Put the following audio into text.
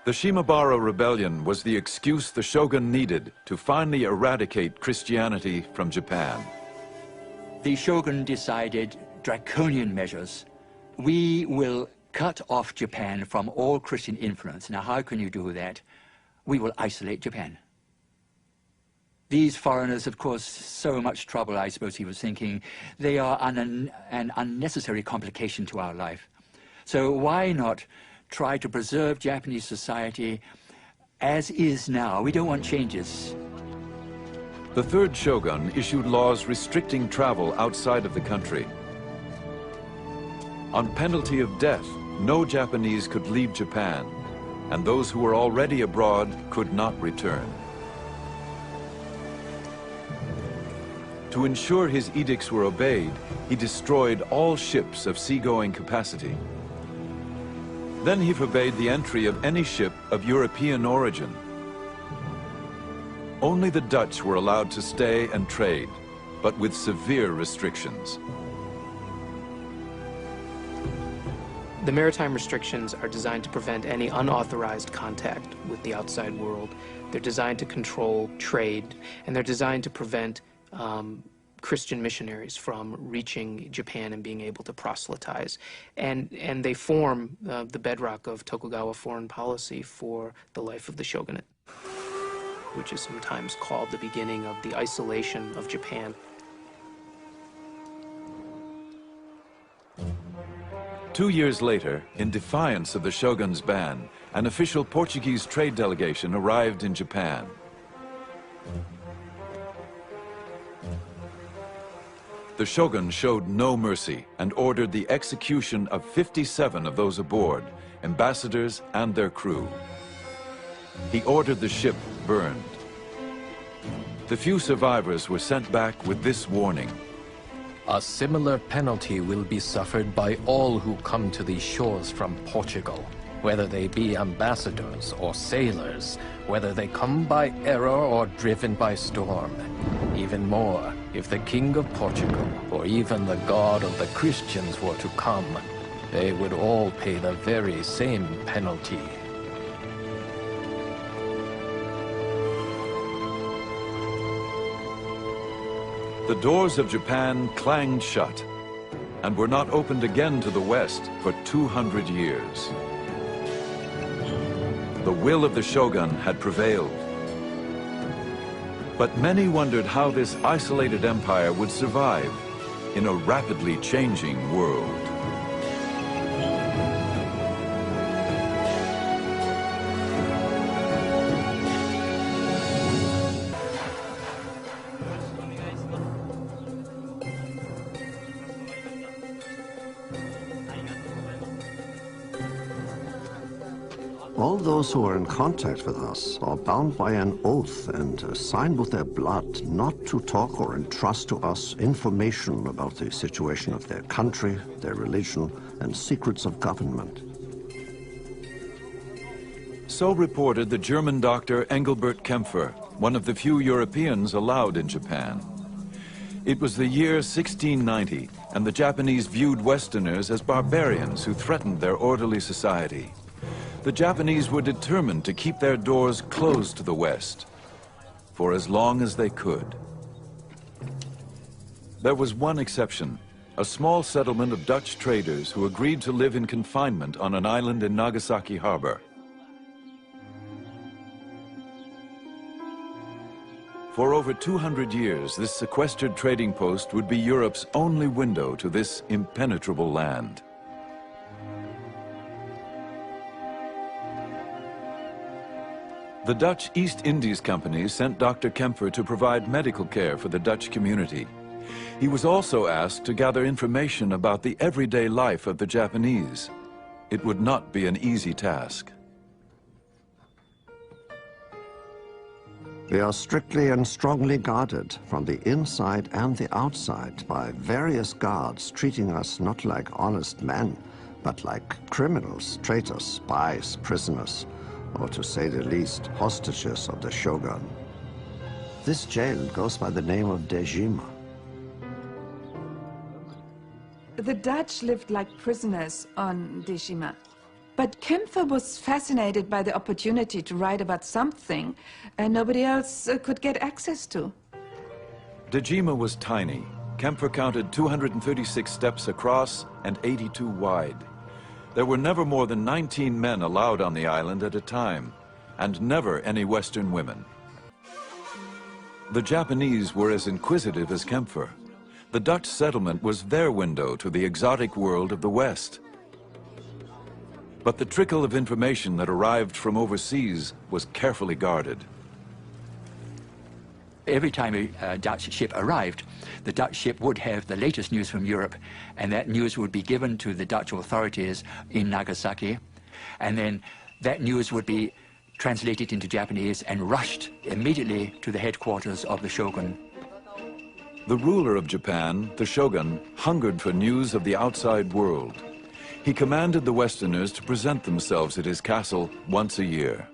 The Shimabara Rebellion was the excuse the shogun needed to finally eradicate Christianity from Japan. The shogun decided draconian measures. We will cut off Japan from all Christian influence. Now, how can you do that? We will isolate Japan. These foreigners have caused so much trouble, I suppose he was thinking. They are an unnecessary complication to our life. So why not try to preserve Japanese society as is now? We don't want changes. The third shogun issued laws restricting travel outside of the country. On penalty of death, no Japanese could leave Japan, and those who were already abroad could not return. To ensure his edicts were obeyed, he destroyed all ships of seagoing capacity. Then he forbade the entry of any ship of European origin. Only the Dutch were allowed to stay and trade, but with severe restrictions. The maritime restrictions are designed to prevent any unauthorized contact with the outside world. They're designed to control trade, and they're designed to prevent Christian missionaries from reaching Japan and being able to proselytize. And they form the bedrock of Tokugawa foreign policy for the life of the shogunate, which is sometimes called the beginning of the isolation of Japan. Two years later, in defiance of the shogun's ban, an official Portuguese trade delegation arrived in Japan. The shogun showed no mercy and ordered the execution of 57 of those aboard, ambassadors and their crew. He ordered the ship burned. The few survivors were sent back with this warning. A similar penalty will be suffered by all who come to these shores from Portugal, whether they be ambassadors or sailors, whether they come by error or driven by storm. Even more, if the King of Portugal or even the God of the Christians were to come, they would all pay the very same penalty. The doors of Japan clanged shut and were not opened again to the West for 200 years. The will of the shogun had prevailed. But many wondered how this isolated empire would survive in a rapidly changing world. All those who are in contact with us are bound by an oath and sign with their blood not to talk or entrust to us information about the situation of their country, their religion, and secrets of government. So reported the German doctor Engelbert Kempfer, one of the few Europeans allowed in Japan. It was the year 1690, and the Japanese viewed Westerners as barbarians who threatened their orderly society. The Japanese were determined to keep their doors closed to the West for as long as they could. There was one exception, a small settlement of Dutch traders who agreed to live in confinement on an island in Nagasaki harbor. For over 200 years, this sequestered trading post would be Europe's only window to this impenetrable land. The Dutch East Indies Company sent Dr. Kempfer to provide medical care for the Dutch community. He was also asked to gather information about the everyday life of the Japanese. It would not be an easy task. We are strictly and strongly guarded from the inside and the outside by various guards treating us not like honest men, but like criminals, traitors, spies, prisoners, or to say the least, hostages of the shogun. This jail goes by the name of Dejima. The Dutch lived like prisoners on Dejima. But Kämpfer was fascinated by the opportunity to write about something nobody else could get access to. Dejima was tiny. Kämpfer counted 236 steps across and 82 wide. There were never more than 19 men allowed on the island at a time, and never any Western women. The Japanese were as inquisitive as Kämpfer. The Dutch settlement was their window to the exotic world of the West. But the trickle of information that arrived from overseas was carefully guarded. Every time a Dutch ship arrived, the Dutch ship would have the latest news from Europe, and that news would be given to the Dutch authorities in Nagasaki, and then that news would be translated into Japanese and rushed immediately to the headquarters of the shogun. The ruler of Japan, the shogun, hungered for news of the outside world. He commanded the Westerners to present themselves at his castle once a year.